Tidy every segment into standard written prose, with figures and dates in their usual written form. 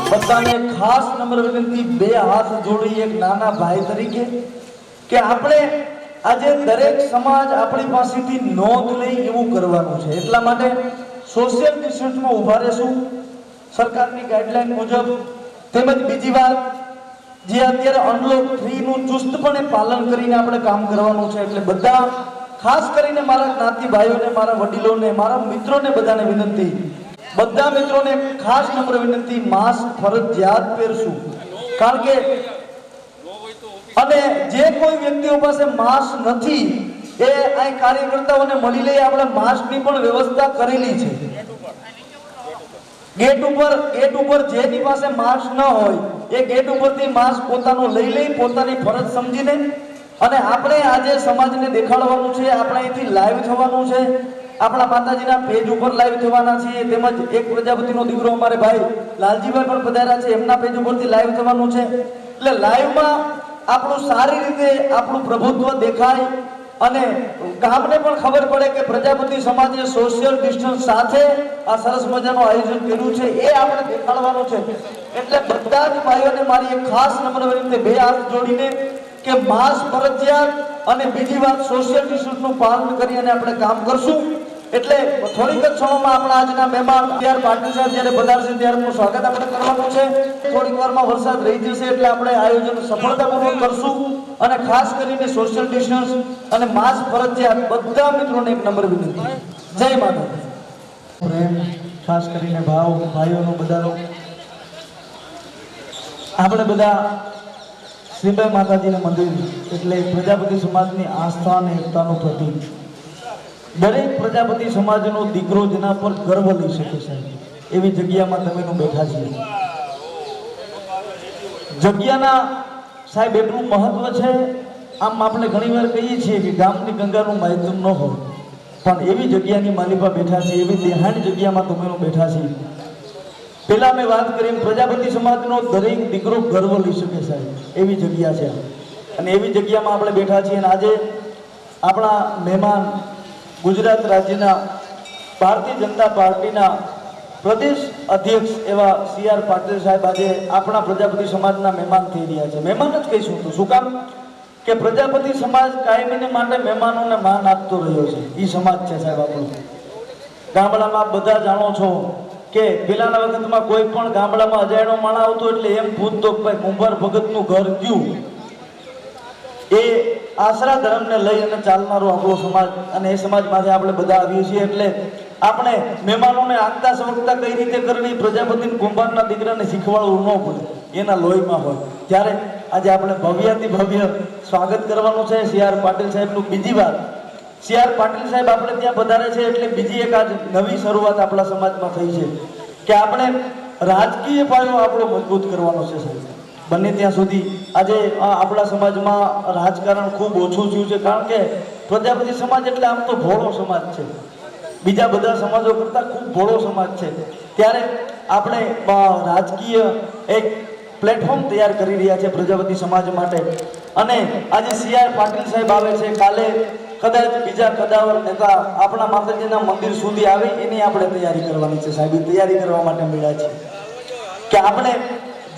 બધાને ખાસ નમ્ર વિનંતી, બે હાથ જોડી એક નાના ભાઈ તરીકે કે આપણે આજે દરેક સમાજ આપણી પાસેથી નોંધ લે એવું કરવાનું છે. એટલા માટે સોશિયલ ડિસ્ટન્સમાં ઊભા રહેશું સરકારની ગાઈડલાઈન મુજબ. તેમજ બીજી વાત, જે અત્યારે અનલોક 3 નું ચુસ્તપણે પાલન કરીને આપણે કામ કરવાનું છે. એટલે બધા ખાસ કરીને મારા જ્ઞાતિ ભાઈઓને, મારા વડીલોને, મારા મિત્રોને બધાને વિનંતી, બધા મિત્રોને ખાસ નમ્ર વિનંતી, માસ્ક ફરજિયાત પહેરશું. કારણ કે અને જે કોઈ વ્યક્તિઓ પાસે માસ્ક નથી એ આ કાર્યકર્તાઓને મળી લઈ આપણે માસ્કની પણ વ્યવસ્થા કરેલી છે. ગેટ ઉપર જેની પાસે માસ્ક ન હોય એ ગેટ ઉપરથી માસ્ક પોતાનું લઈ પોતાની ફરજ સમજીને, અને આપણે આજે સમાજને દેખાડવાનું છે. આપણે અહીંથી લાઈવ થવાનું છે, આપણા માતાજીના પેજ ઉપર લાઈવ થવાના છીએ. તેમજ એક પ્રજાપતિનો દીકરો અમારે ભાઈ લાલજીભાઈ પણ પધાર્યા છે, એમના પેજ ઉપરથી લાઈવ થવાનું છે. એટલે લાઈવમાં આપણું સારી રીતે આપણું પ્રભુત્વ દેખાય અને ગામને પણ ખબર પડે કે પ્રજાપતિ સમાજે સોશિયલ ડિસ્ટન્સ સાથે આ સરસ મજાનું આયોજન કર્યું છે, એ આપણે દેખાડવાનું છે. એટલે બધા જ ભાઈઓને મારી એક ખાસ નમ્ર વિનંતી, બે હાથ જોડીને કે માસ્ક ફરજિયાત અને બીજી વાત સોશિયલ ડિસ્ટન્સનું પાલન કરી અને આપણે કામ કરશું. એટલે થોડીક જ ક્ષણોમાં આપણા આજના મહેમાન સીઆર પાટીલ સાહેબ જ્યારે પધારશે ત્યારનું સ્વાગત આપણે કરવાનું છે. થોડીક વારમાં વરસાદ રહી જશે એટલે આપણે આયોજન સફળતાપૂર્વક કરશું. અને ખાસ કરીને સોશિયલ ડિસ્ટન્સ અને માસ્ક ફરજિયાત બધા મિત્રોને એક નંબર વિનંતી. જય માતા. પ્રેમ ખાસ કરીને ભાઈઓનો બધાનો આપણે બધા શ્રીબાઈ માતાજીનું મંદિર એટલે પ્રજાપતિ સમાજની આસ્થા અને એકતાનું પ્રતીક. દરેક પ્રજાપતિ સમાજનો દીકરો જેના પર ગર્વ લઈ શકે છે એવી જગ્યામાં તમે બેઠા છીએ. જગ્યાના સાહેબ એટલું મહત્વ છે. આમ આપણે ઘણીવાર કહીએ છીએ કે ગામની ગંગાનું માયતું ન હોય, પણ એવી જગ્યાની માલિપા બેઠા છે, એવી દેહાણી જગ્યામાં તમે બેઠા છીએ. પેલા મેં વાત કરી પ્રજાપતિ સમાજનો દરેક દીકરો ગર્વ લઈ શકે સાહેબ એવી જગ્યા છે, અને એવી જગ્યામાં આપણે બેઠા છીએ. અને આજે આપણા મહેમાન ગુજરાત રાજ્યના ભારતીય જનતા પાર્ટીના પ્રદેશ અધ્યક્ષ એવા સીઆર પાટીલ સાહેબ આજે આપણા પ્રજાપતિ સમાજના મહેમાન થઈ રહ્યા છે. મહેમાન જ કહીશું તો શું કામ કે પ્રજાપતિ સમાજ કાયમીને માટે મહેમાનોને માન આપતો રહ્યો છે. એ સમાજ છે સાહેબ આપણો. ગામડામાં બધા જાણો છો કે પેલાના વખતમાં કોઈ પણ ગામડામાં અજાણ્યો માણસ આવતો એટલે એમ પૂછતો કે ભાઈ કુંભાર ભગતનું ઘર કયું. એ આશરા ધર્મને લઈ અને ચાલનારો આપણો સમાજ, અને એ સમાજમાંથી આપણે બધા આવીએ છીએ. એટલે આપણે મહેમાનોને આગતા સવગતા કઈ રીતે કરવી, પ્રજાપતિ કુંભારના દીકરાને શીખવાડવું ન પડે, એના લોહીમાં હોય. ત્યારે આજે આપણે ભવ્યાથી ભવ્ય સ્વાગત કરવાનું છે સીઆર પાટીલ સાહેબનું. બીજી વાત, સીઆર પાટીલ સાહેબ આપણે ત્યાં પધારે છે એટલે બીજી એક આજ નવી શરૂઆત આપણા સમાજમાં થઈ છે કે આપણે રાજકીય પાયો આપણો મજબૂત કરવાનો છે સાહેબ. બને ત્યાં સુધી આજે આપણા સમાજમાં રાજકારણ ખૂબ ઓછું થયું છે, કારણ કે પ્રજાપતિ સમાજ એટલે આમ તો ભોળો સમાજ છે, બીજા બધા સમાજો કરતાં ખૂબ ભોળો સમાજ છે. ત્યારે આપણે રાજકીય એક પ્લેટફોર્મ તૈયાર કરી રહ્યા છે પ્રજાપતિ સમાજ માટે. અને આજે સીઆર પાટીલ સાહેબ આવે છે, કાલે કદાચ બીજા કદાવર નેતા આપણા માતાજીના મંદિર સુધી આવે, એની આપણે તૈયારી કરવાની છે સાહેબ. તૈયારી કરવા માટે મળ્યા છે કે આપણે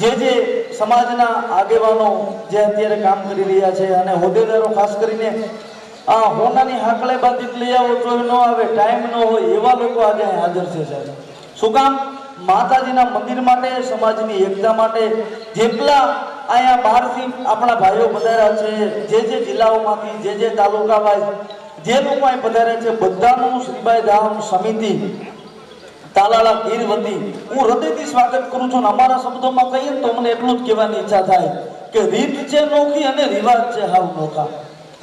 જે સમાજના આગેવાનો જે અત્યારે કામ કરી રહ્યા છે અને હોદ્દેદારો ખાસ કરીને હોનાની હાકલે બાંધી લઈ આવો તો ન આવે, ટાઈમ ન હોય એવા લોકો આજે હાજર છે સાહેબ. શું કામ? માતાજીના મંદિર માટે, સમાજની એકતા માટે. જેટલા અહીંયા બહારથી આપણા ભાઈઓ પધાર્યા છે, જે જિલ્લાઓમાંથી, જે તાલુકા વાઇઝ જે લોકો અહીં પધાર્યા છે, બધાનું શ્રીબાઈ ધામ સમિતિ તાલાળા ગીર વતી હું હૃદયથી સ્વાગત કરું છું. અમારા શબ્દોમાં કહીએ તો મને એટલું જ કહેવાની ઈચ્છા થાય કે રીત છે નોખી અને રિવાજ છે હાવ નોખા.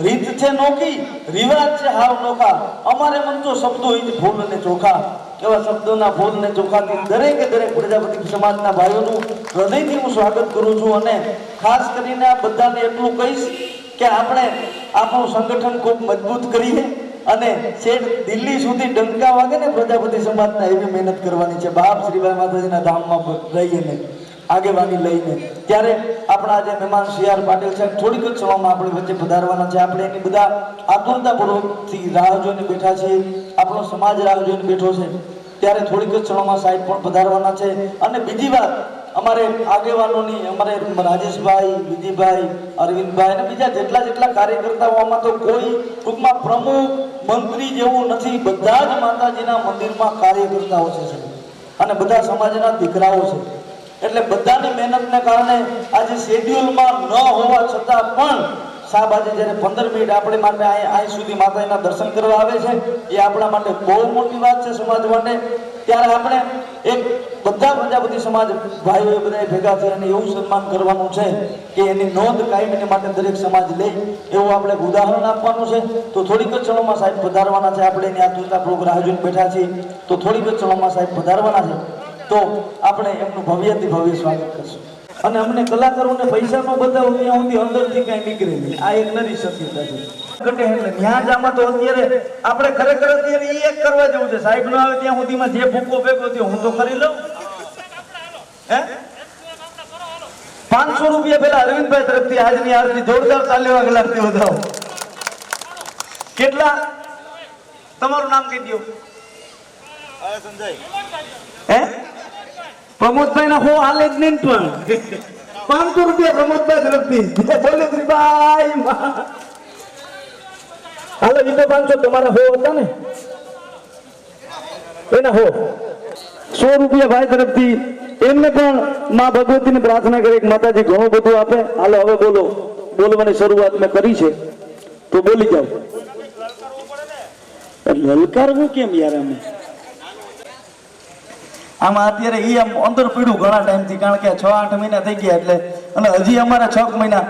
રીત છે નોખી, રિવાજ છે હાવ નોખા. અમારે મન તો શબ્દો જ ફૂલ અને ચોખા. એવા શબ્દોના ફૂલ ને ચોખાથી દરેક પ્રજાપતિ સમાજના ભાઈઓનું હૃદયથી હું સ્વાગત કરું છું. અને ખાસ કરીને આ બધાને એટલું કહીશ કે આપણે આપણું સંગઠન ખૂબ મજબૂત કરીએ અને છેક દિલ્હી સુધી ડંકા વાગે ને પ્રજાપતિ સમાજના એવી મહેનત કરવાની છે બાપ શ્રીબાઈ માતાજીના ધામમાં રહીને આગેવાની લઈને. ત્યારે આપણા જે મહેમાન સીઆર પાટીલ સાહેબ થોડીક જ સમયમાં આપણી વચ્ચે પધારવાના છે. આપણે એની બધા આતુરતાપૂર્વકથી રાહ જોઈને બેઠા છીએ, આપણો સમાજ રાહ જોઈને બેઠો છે. ત્યારે થોડીક જ ક્ષણોમાં સાહેબ પણ પધારવાના છે. અને બીજી વાત, અમારે આગેવાનોની, અમારે રાજેશભાઈ, વિજયભાઈ, અરવિંદભાઈ અને બીજા જેટલા કાર્યકર્તાઓ, આમાં તો કોઈ ટૂંકમાં પ્રમુખ મંત્રી જેવું નથી. બધા જ માતાજીના મંદિરમાં કાર્યકર્તાઓ છે અને બધા સમાજના દીકરાઓ છે. એટલે બધાની મહેનતને કારણે આજે શેડ્યુલમાં ન હોવા છતાં પણ સાહેબ આજે જ્યારે 15 મિનિટ આપણે માટે અહીં સુધી માતાજીના દર્શન કરવા આવે છે, એ આપણા માટે બહુ મોટી વાત છે સમાજ માટે. ત્યારે આપણે એક બધા પ્રજાપતિ સમાજ ભાઈઓએ બધાએ ભેગા થઈ અને એવું સન્માન કરવાનું છે કે એની નોંધ કાયમીને માટે દરેક સમાજ લે એવું આપણે ઉદાહરણ આપવાનું છે. તો થોડીક જ ક્ષણોમાં સાહેબ પધારવાના છે. આપણે એની આતુરતા પ્રોગ્રામ રાહ જોઈને બેઠા છીએ. તો થોડીક જ ક્ષણોમાં સાહેબ પધારવાના છે. તો આપણે એમનું ભવ્યથી ભવ્ય સ્વાગત કરશું. અને અમને કલાકારોને પૈસા નો બતાવો ત્યાં સુધી અંદરથી કઈ નીકળે નહીં. આ એક નરી શક્યતા છે. ઘટે એટલે ત્યાં જ આમાં તો અત્યારે આપણે ખરેખર અત્યારે એ એક કરવા જેવું છે. સાહેબ નો આવે ત્યાં સુધીમાં જે ભૂકો ભેગો થયો હું તો કરી લઉં. હે 500 રૂપિયા પેલા અરવિંદભાઈ તરફથી આજની આરતી જોરદાર તાલીઓ ગલાવતી વધાવો. કેટલા? તમારું નામ કહી દો. સંજય. હે પ્રમોદભાઈ ના હો હાલે જ નહીં પણ 500 રૂપિયા પ્રમોદભાઈ તરફથી બોલે શ્રીભાઈ. હાલો એ તો 500 તમારા હો હતા ને એના હો 100 રૂપિયા ભાઈ તરફથી એમને પણ માં ભગવતીને પ્રાર્થના કરી માતાજી ઘણું બધું આપે. હાલો હવે બોલો, બોલવાની શરૂઆત મેં કરી છે તો બોલી જાઓ. લલકારવું કેમ યાર? અમે આમાં અત્યારે એ આમ અંદર પીડ્યું ઘણા ટાઈમથી, કારણ કે 6-8 મહિના થઈ ગયા એટલે, અને હજી અમારા 6 મહિના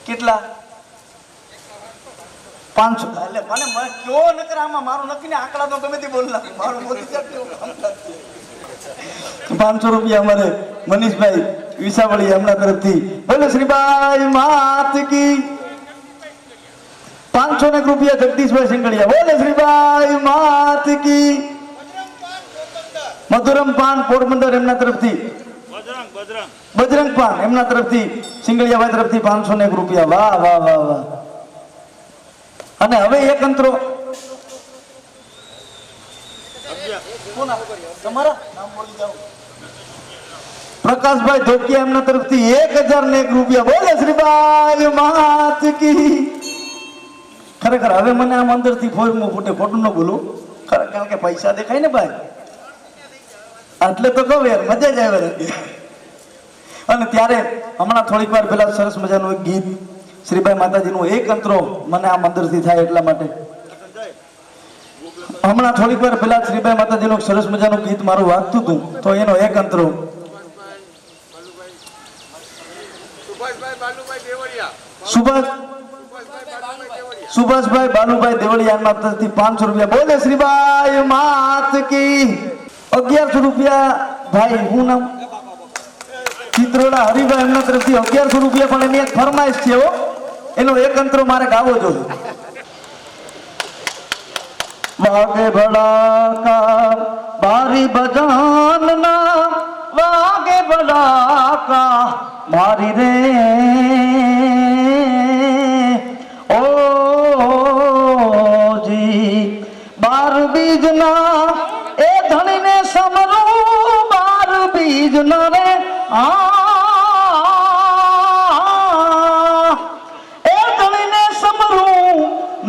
કેટલા 500 એટલે મને કયો નકર આમાં મારું નક્કી ને આંકડા તો ગમે તે બોલ નાખું મારું મોટી જાત કેવું કામ નથી. 500 રૂપિયા અમારે મનીષભાઈ વિસાવળી એમના તરફથી બોલે શ્રીભાઈ માત કી. 500 રૂપિયા જગદીશભાઈ સિંગડિયા બોલે શ્રીભાઈ માત કી. મધુરમ પાન પોરબંદર એમના તરફથી બજરંગ પાન એમના તરફથી સિંગડિયાભાઈ તરફથી 501 રૂપિયા. વાહ વાહ વાહ વાહ. અને હવે એક અંતરો તમારા નામ બોલી જાઓ. પ્રકાશભાઈ ધોકિયા એમના તરફથી 1001 રૂપિયા બોલે શ્રીભાઈ માત કી. ખરેખર હવે મને આમ અંદરથી ફોરમું ફૂટે, ખોટું ન બોલું કારણ કે પૈસા દેખાય ને ભાઈ એટલે તો કહું યાર મજા જ આવે. અને ત્યારે હમણાં થોડીક વાર પહેલા સરસ મજાનું એક ગીત શ્રીભાઈ માતાજીનું એક અંતરો મને આમ અંદરથી થાય એટલા માટે હમણાં થોડીક વાર પહેલા શ્રીભાઈ માતાજીનું સરસ મજાનું ગીત મારું વાગતું હતું તો એનો એક અંતરો સુભાષભાઈ બાલુભાઈ દેવળિયા તરફથી 500 રૂપિયા બોલે શ્રીભાઈ માત કી. 1100 રૂપિયા ભાઈ હું નામ ચિત્રોડા હરિભાઈ એમના તરફથી 1100 રૂપિયા પણ એની એક ફરમાઈશ છે એનો એક અંતરો મારે ગાવો જોઈએ. વાગે ભડાકા બારી બજાનના વાગે ભડાકા મારી રે ઓ જી 12 બીજના એ ધણીને સમરું 12 બીજના રે એ ધણીને સમરું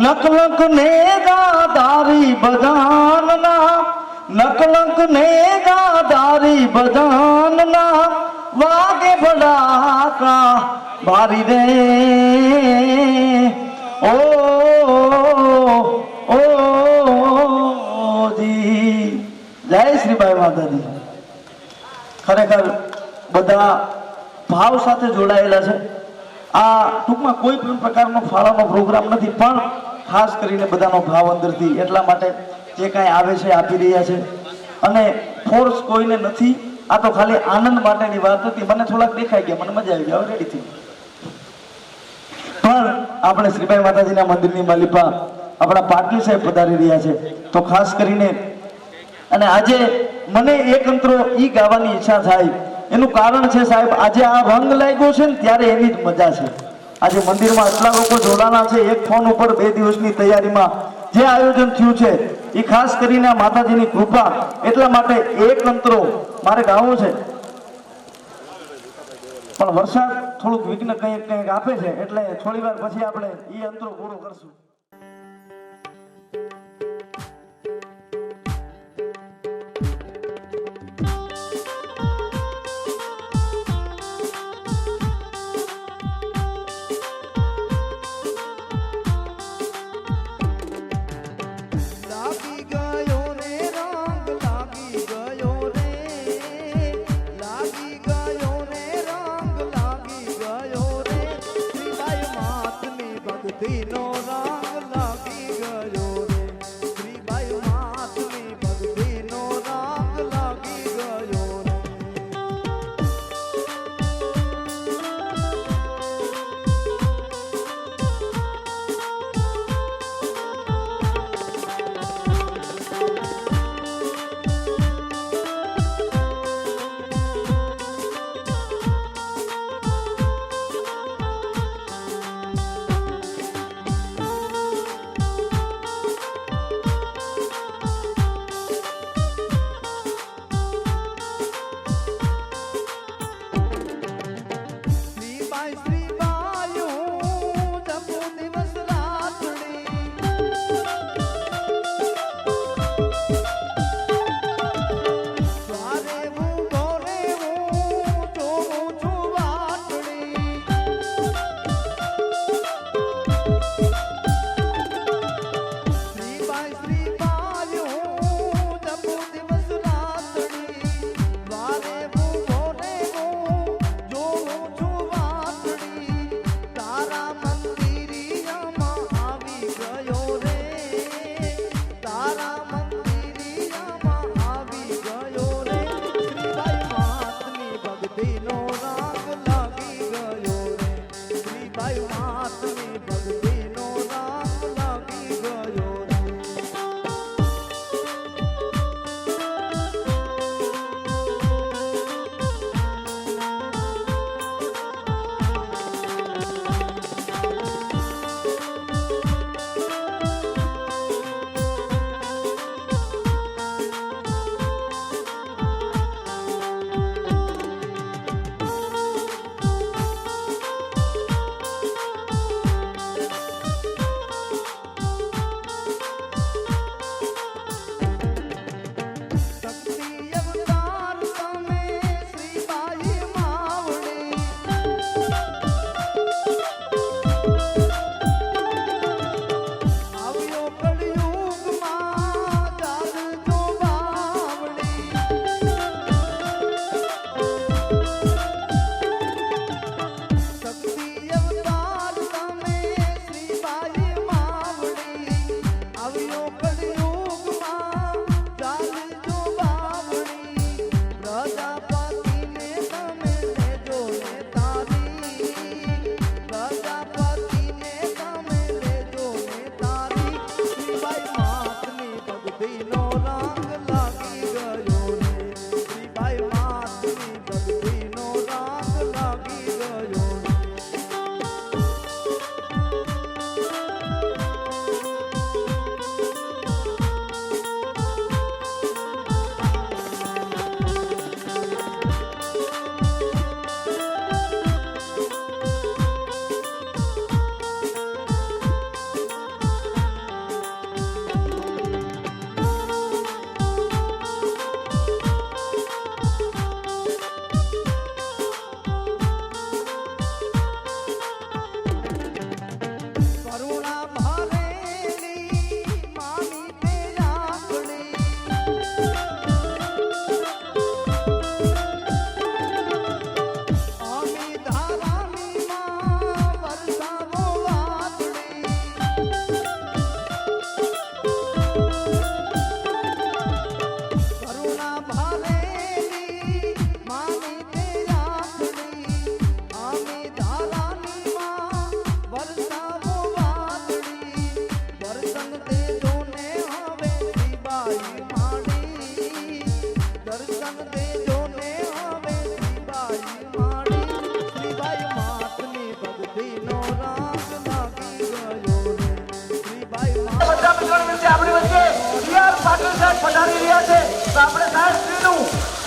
નકલક ને ગાદારી બજાનના નકલક ને ગાદારી બજાનના વાગે ભડાકા બારી રે ઓ જી. જય શ્રીભાઈ માતાજી. ખરેખર બધા ભાવ સાથે જોડાયેલા છે. આ ટૂંકમાં કોઈ પણ પ્રકારનો ફાળાનો પ્રોગ્રામ નથી પણ ખાસ કરીને બધાનો ભાવ અંદરથી એટલા માટે જે કાંઈ આવે છે આપી રહ્યા છે અને ફોર્સ કોઈને નથી. આ તો ખાલી આનંદ માટેની વાત હતી. મને થોડાક દેખાઈ ગયા, મને મજા આવી, હવે રેડી થઈ. પણ આપણે શ્રીભાઈ માતાજીના મંદિરની માલિપા આપણા પાટીલ સાહેબ પધારી રહ્યા છે તો ખાસ કરીને અને આજે મને એક અંતરો ઈ ગાવાની ઈચ્છા થાય એનું કારણ છે સાહેબ આજે આ રંગ લાગ્યો છે ને ત્યારે એની જ મજા છે. આજે મંદિરમાં આટલા લોકો જોડાના છે. એક ફોન ઉપર 2 દિવસની તૈયારીમાં જે આયોજન થયું છે એ ખાસ કરીને આ માતાજીની કૃપા. એટલા માટે એક અંતરો મારે ગાવું છે, પણ વરસાદ થોડુંક વિઘ્ન કંઈક કંઈક આપે છે, એટલે થોડી વાર પછી આપણે એ અંતરો પૂરો કરશું.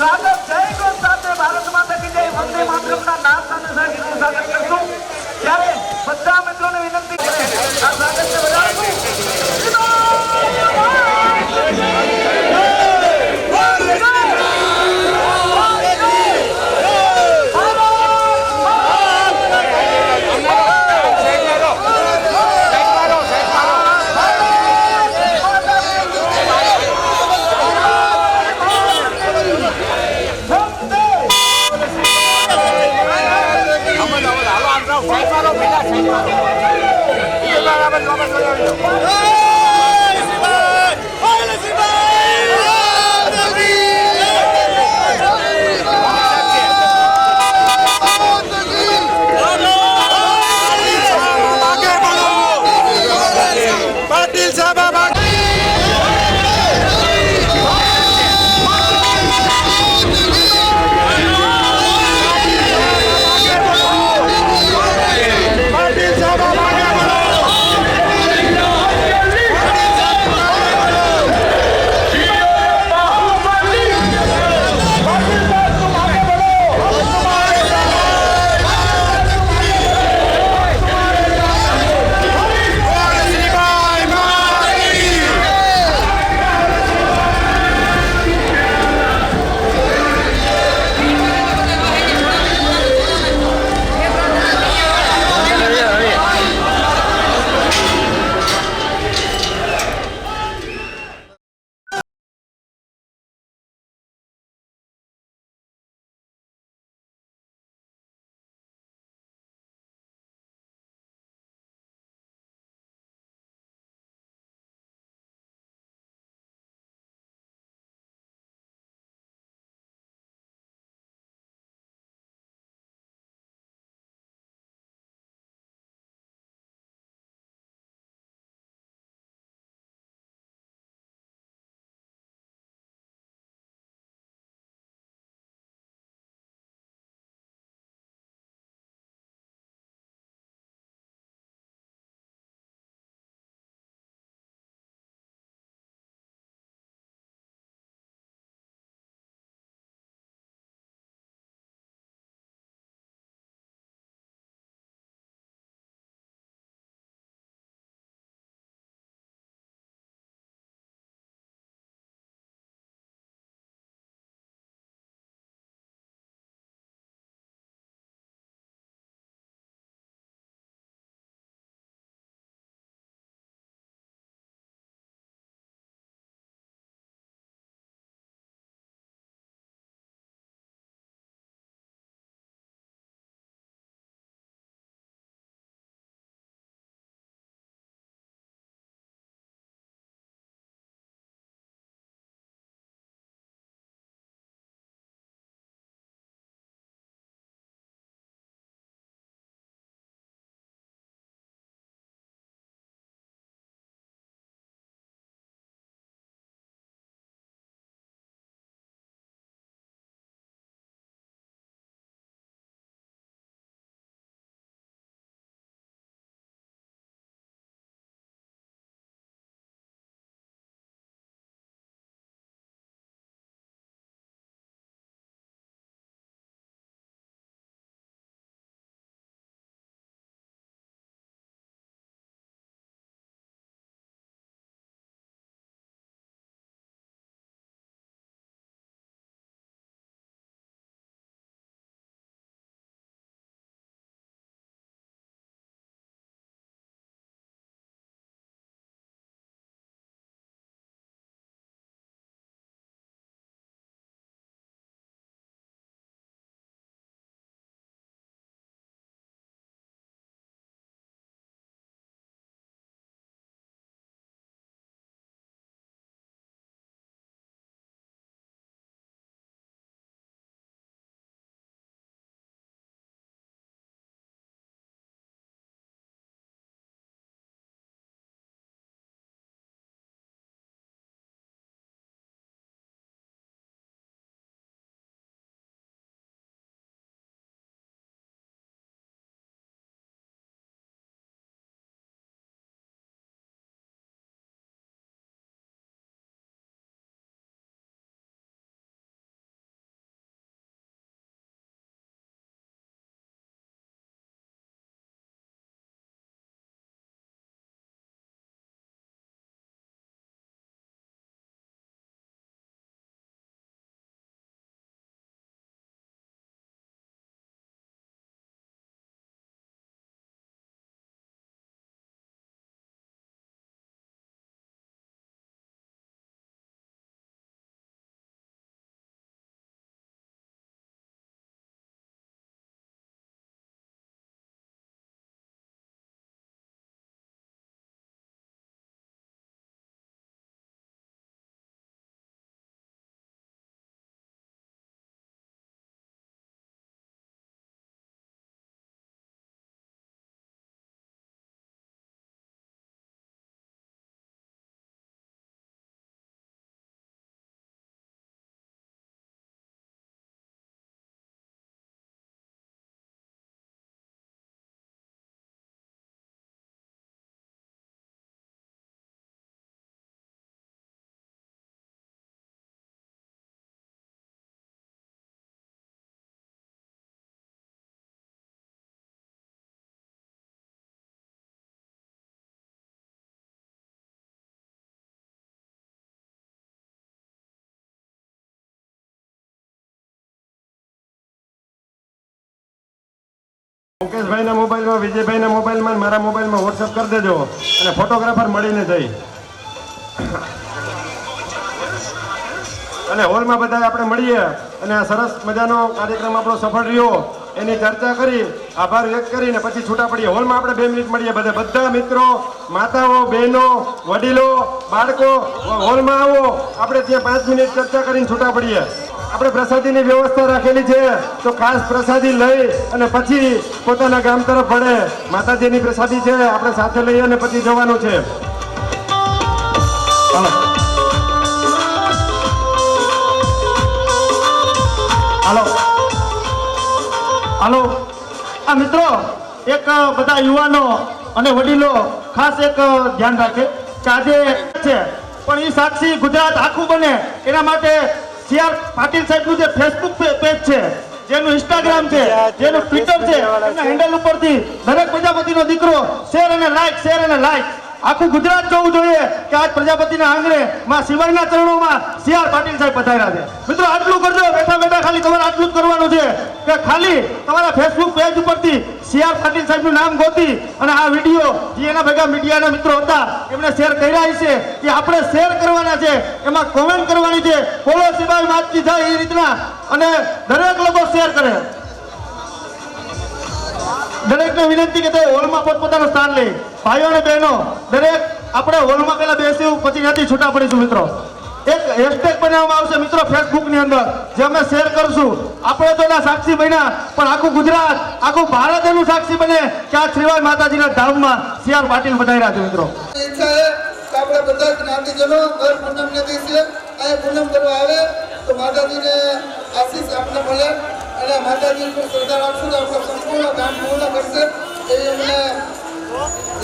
સ્વાગત જય ગો સાથે ભારત માતા કી જય વંદે માતરમના નાદ સાથે સાહેબનું સ્વાગત કરશું. ત્યારે બધા મિત્રોને વિનંતી છે આ સ્વાગતને વધારશું. પાટીલ સાહેબ મુકેશભાઈના મોબાઈલમાં, વિજયભાઈના મોબાઈલમાં, મારા મોબાઈલમાં વોટ્સઅપ કરી દેજો અને ફોટોગ્રાફર મળીને જઈ અને હોલમાં બધા આપણે મળીએ અને આ સરસ મજાનો કાર્યક્રમ આપણો સફળ રહ્યો એની ચર્ચા કરી, આભાર વ્યક્ત કરીને પછી છૂટા પડીએ. હોલમાં આપણે 2 મિનિટ મળીએ બધા મિત્રો, માતાઓ, બહેનો, વડીલો, બાળકો હોલમાં આવો. આપણે ત્યાં 5 મિનિટ ચર્ચા કરીને છૂટા પડીએ. આપણે પ્રસાદીની વ્યવસ્થા રાખેલી છે તો ખાસ પ્રસાદી લઈ અને પછી પોતાના ગામ તરફ વળે. માતાજીની પ્રસાદી છે, આપણે સાથે લઈ અને પછી જવાનું છે. હાલો હાલો આ મિત્રો, એક બધા યુવાનો અને વડીલો ખાસ એક ધ્યાન રાખે કે આજે છે પણ એ સાક્ષી ગુજરાત આખું બને એના માટે CR પાટીલ સાહેબનું જે ફેસબુક પેજ છે, જેનું ઇન્સ્ટાગ્રામ છે, જેનું ટ્વિટર છે, એના હેન્ડલ ઉપરથી દરેક પ્રજાપતિનો દીકરો શેર અને લાઈક આખું ગુજરાત જોવું જોઈએ કે આજ પ્રજાપતિના આંગણે માં શિવાયના ચરણોમાં CR પાટીલ સાહેબ પધાર્યા છે. મિત્રો આટલું કરજો, બેઠા ખાલી તમારે આટલું જ કરવાનું છે કે ખાલી તમારા ફેસબુક પેજ ઉપરથી CR પાટીલ સાહેબનું નામ ગોતી અને આ વિડીયો જે એના ભેગા મીડિયાના મિત્રો હતા એમણે શેર કર્યા છે એ આપણે શેર કરવાના છે, એમાં કોમેન્ટ કરવાની છે, બોલો સિવાય માતકી જાય એ રીતના, અને દરેક લોકો શેર કરે. દરેકને વિનંતી કે તે હોલમાં પોતપોતાનું સ્થાન લે. ભાઈઓ અને બહેનો, દરેક આપણે હોલમાં પહેલા બેસીશું, પછી ત્યાંથી છૂટા પડીશું. મિત્રો એક હેશટેગ બનાવવામાં આવશે મિત્રો ફેસબુકની અંદર, જે અમે શેર કરશું. આપણે તો એના સાક્ષી બન્યા પણ આખું ગુજરાત, આખું ભારત એનું સાક્ષી બને કે આ શ્રીવાય માતાજીના ધામમાં CR પાટીલ પધાર્યા છે. મિત્રો ઈચ્છા છે કે આપણે બધા જ્ઞાતિજનો દર પૂનમને દિવસે આ પૂનમ કરવા આવે તો માતાજીને આશીષ આપને મળે અને માતાજી પર શ્રદ્ધા રાખશું તો આપણું સંપૂર્ણ કામ પૂર્ણ કરશે એવી અમને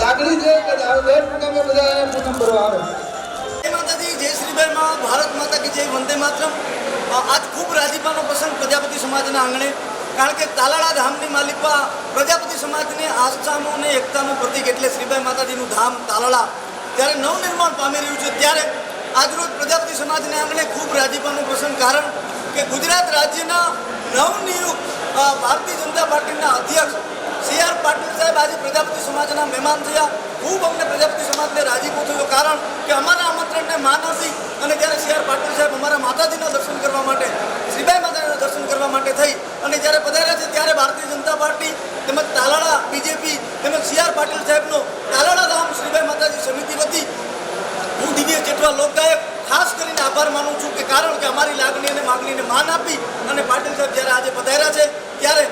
લાગણી છે કે દર પૂનમે બધા પૂનમ કરવા આવે. જય માતાજી, જય શ્રીભાઈ માં, ભારત માતા કી જય, વંદે માતરમ. આજ ખૂબ રાજીપાનો પ્રસંગ પ્રજાપતિ સમાજના આંગણે, કારણ કે તાલાળા ધામની માલિકા પ્રજાપતિ સમાજની આસ્થાનું અને એકતાનું પ્રતીક એટલે શ્રીભાઈ માતાજીનું ધામ તાલાળા ત્યારે નવનિર્માણ પામી રહ્યું છે. ત્યારે આજરોજ પ્રજાપતિ સમાજના આંગણે ખૂબ રાજીપાનો પ્રસંગ, કારણ કે ગુજરાત રાજ્યના નવનિયુક્ત ભારતીય જનતા પાર્ટીના અધ્યક્ષ CR પાટીલ સાહેબ આજે પ્રજાપતિ સમાજના મહેમાન થયા. ખૂબ અમને પ્રજાપતિ સમાજને રાજીપો થયો, કારણ કે અમારા આમંત્રણને માન આપી અને જ્યારે CR પાટીલ સાહેબ અમારા માતાજીના દર્શન કરવા માટે, શ્રીબાઈ માતાજીના દર્શન કરવા માટે થઈ અને જ્યારે પધાર્યા છે ત્યારે ભારતીય જનતા પાર્ટી તેમજ તાલાળા બીજેપી તેમજ CR પાટીલ સાહેબનો તાલાળા ધામ શ્રીબાઈ માતાજી સમિતિ વતી હું દિવ્ય જેઠવા લોકગાયક ખાસ કરીને આભાર માનું છું કે કારણ કે અમારી લાગણી અને માગણીને માન આપી અને પાટીલ સાહેબ જ્યારે આજે પધાર્યા છે ત્યારે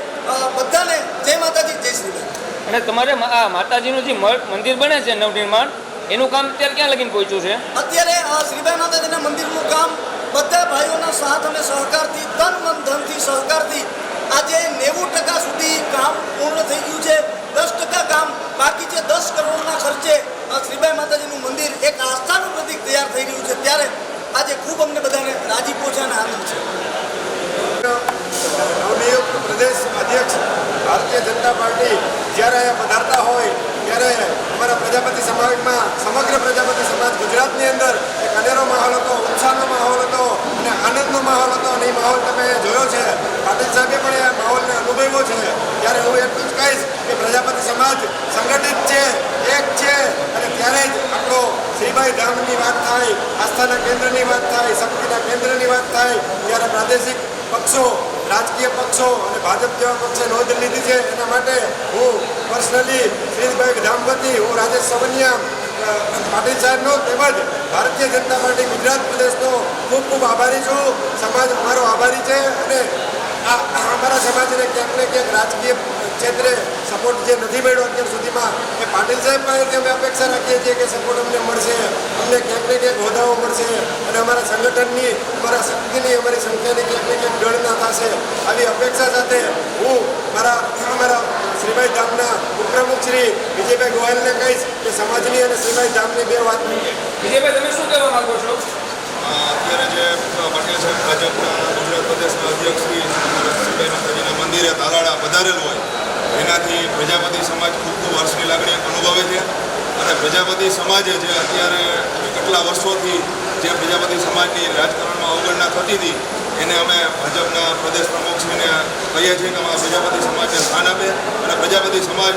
બધાને જય માતાજી, જય શ્રીભાઈ. અને તમારે આ માતાજીનું જે મંદિર બને છે નવનિર્માણ, એનું કામ અત્યારે ક્યાં લગીને પહોંચ્યું છે? અત્યારે શ્રીભાઈ માતાજીના મંદિરનું કામ બધા ભાઈઓના સાથ અને સહકારથી, તન મન ધનથી સહકારથી આજે 90% સુધી કામ પૂર્ણ થઈ ગયું છે. 10% કામ બાકી છે. 10 કરોડના ખર્ચે શ્રીભાઈ માતાજીનું મંદિર એક આસ્થાનું પ્રતીક તૈયાર થઈ રહ્યું છે. ત્યારે આજે ખૂબ અમને બધાને રાજીપો છે અને આનંદ છે. નવનિયુક્ત પ્રદેશ અધ્યક્ષ ભારતીય જનતા પાર્ટી જ્યારે અહીંયા પધારતા હોય ત્યારે અમારા પ્રજાપતિ સમાજમાં, સમગ્ર પ્રજાપતિ સમાજ ગુજરાતની અંદર એક અનેરો માહોલ હતો, ઉત્સાહનો માહોલ હતો અને આનંદનો માહોલ હતો અને એ માહોલ તમે જોયો છે. પાટીલ સાહેબે પણ એ માહોલને અનુભવ્યો છે. ત્યારે હું એટલું જ કહીશ કે પ્રજાપતિ સમાજ સંગઠિત છે, એક છે અને ત્યારે જ આપણો શ્રીબાઈ ધામની વાત થાય, આસ્થાના કેન્દ્રની વાત થાય, શક્તિના કેન્દ્રની વાત થાય ત્યારે પ્રાદેશિક પક્ષો, રાજકીય પક્ષો અને ભાજપ જેવા પક્ષે નોંધ લીધી છે. એના માટે હું પર્સનલી શ્રીભાઈ ધામ વતી હું રાજેશ સવનિયા પાટીલ સાહેબનો તેમજ ભારતીય જનતા પાર્ટી ગુજરાત પ્રદેશનો ખૂબ ખૂબ આભારી છું. સમાજ અમારો આભારી છે અને અમારા સમાજને ક્યાંક ને ક્યાંક રાજકીય ક્ષેત્રે સપોર્ટ જે નથી મળ્યો અત્યાર સુધીમાં એ પાટીલ સાહેબ પાસેથી અમે અપેક્ષા રાખીએ છીએ કે સપોર્ટ અમને મળશે, અમને ક્યાંક ને ક્યાંક હોદ્દાઓ મળશે અને અમારા સંગઠનની, અમારા શક્તિની, અમારી સંખ્યાની ક્યાંક ને ક્યાંક ગણના થશે. આવી અપેક્ષા સાથે હું અમારા શ્રીભાઈ ધામના ઉપપ્રમુખ શ્રી વિજયભાઈ ગોયલને કહીશ કે સમાજની અને શ્રીભાઈ ધામની બે વાત. વિજયભાઈ, તમે શું કહેવા માંગો છો? અત્યારે જે પાટીલ સાહેબ ભાજપના ગુજરાત પ્રદેશના અધ્યક્ષ શ્રી શ્રીભાઈ માતાજીના મંદિરે તાલાળા પધારેલ હોય એનાથી પ્રજાપતિ સમાજ ખૂબ ખૂબ હર્ષની લાગણી અનુભવે છે. અને પ્રજાપતિ સમાજે જે અત્યારે કેટલા વર્ષોથી જે પ્રજાપતિ સમાજની રાજકારણમાં અવગણના થતી હતી એને અમે ભાજપના પ્રદેશ પ્રમુખશ્રીને કહીએ છીએ કે અમારા પ્રજાપતિ સમાજને સ્થાન આપે અને પ્રજાપતિ સમાજ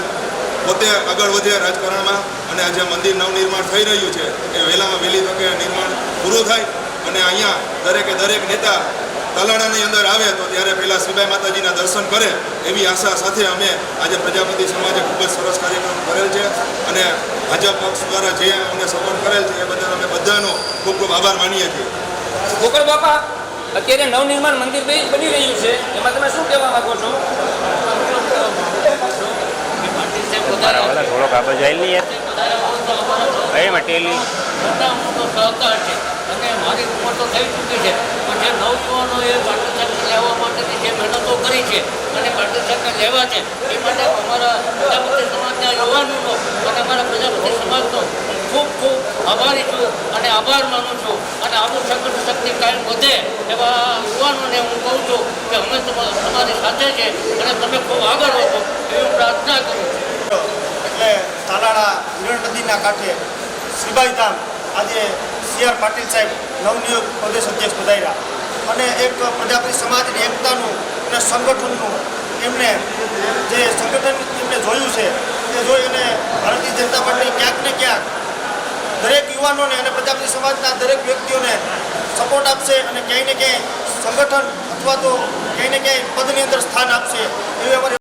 પોતે આગળ વધે રાજકારણમાં અને આ જે મંદિર નવનિર્માણ થઈ રહ્યું છે એ વહેલામાં વહેલી તકે નિર્માણ પૂરું થાય અને અહીંયા દરેક નેતા તાલાળાની અંદર આવે તો ત્યારે પહેલાં શિવાઈ માતાજીના દર્શન કરે એવી આશા સાથે અમે આજે પ્રજાપતિ સમાજે ખૂબ જ સરસ કાર્યક્રમ કરેલ છે અને ભાજપ પક્ષ દ્વારા જે અમને સપોર્ટ કરેલ છે એ બદલ અમે બધાનો ખૂબ ખૂબ આભાર માનીએ છીએ. ગોકળ બાપા, અત્યારે નવનિર્માણ મંદિર બની રહ્યું છે, એમાં તમે શું કહેવા માંગો છો? થોડોક આ બાજુ આવી યાર કઈ મટેલી સહકાર છે અને મારી ઉંમર તો થઈ ચૂકી છે પણ જે નવયુવાનોએ પાર્ટી સરકાર લેવા માટેની જે મહેનતો કરી છે અને પાર્ટી સરકાર લેવા છે એ માટે અમારા પ્રજાપતિ સમાજના યુવાનોનો અને અમારા પ્રજાપતિ સમાજનો ખૂબ ખૂબ આભારી છું અને આભાર માનું છું અને આવું સંગઠન શક્તિ કાયમ વધે એવા યુવાનોને હું કહું છું કે અમે તમારી સાથે છે અને તમે ખૂબ આગળ વધો એવી હું પ્રાર્થના કરું છું. એટલે તાલાળા હિરણ નદીના કાંઠે શ્રીબાઈ ધામ આજે CR પાટીલ સાહેબ નવનિયુક્ત પ્રદેશ અધ્યક્ષ પધાર્યા અને એક પ્રજાપતિ સમાજની એકતાનું અને સંગઠનનું એમને જે સંગઠન એમને જોયું છે એ જોઈ અને ભારતીય જનતા પાર્ટી ક્યાંક ને ક્યાંક દરેક યુવાનોને અને પ્રજાપતિ સમાજના દરેક વ્યક્તિઓને સપોર્ટ આપશે અને ક્યાંય ને ક્યાંય સંગઠન અથવા તો ક્યાંય ને ક્યાંય પદની અંદર સ્થાન આપશે એવી અમારી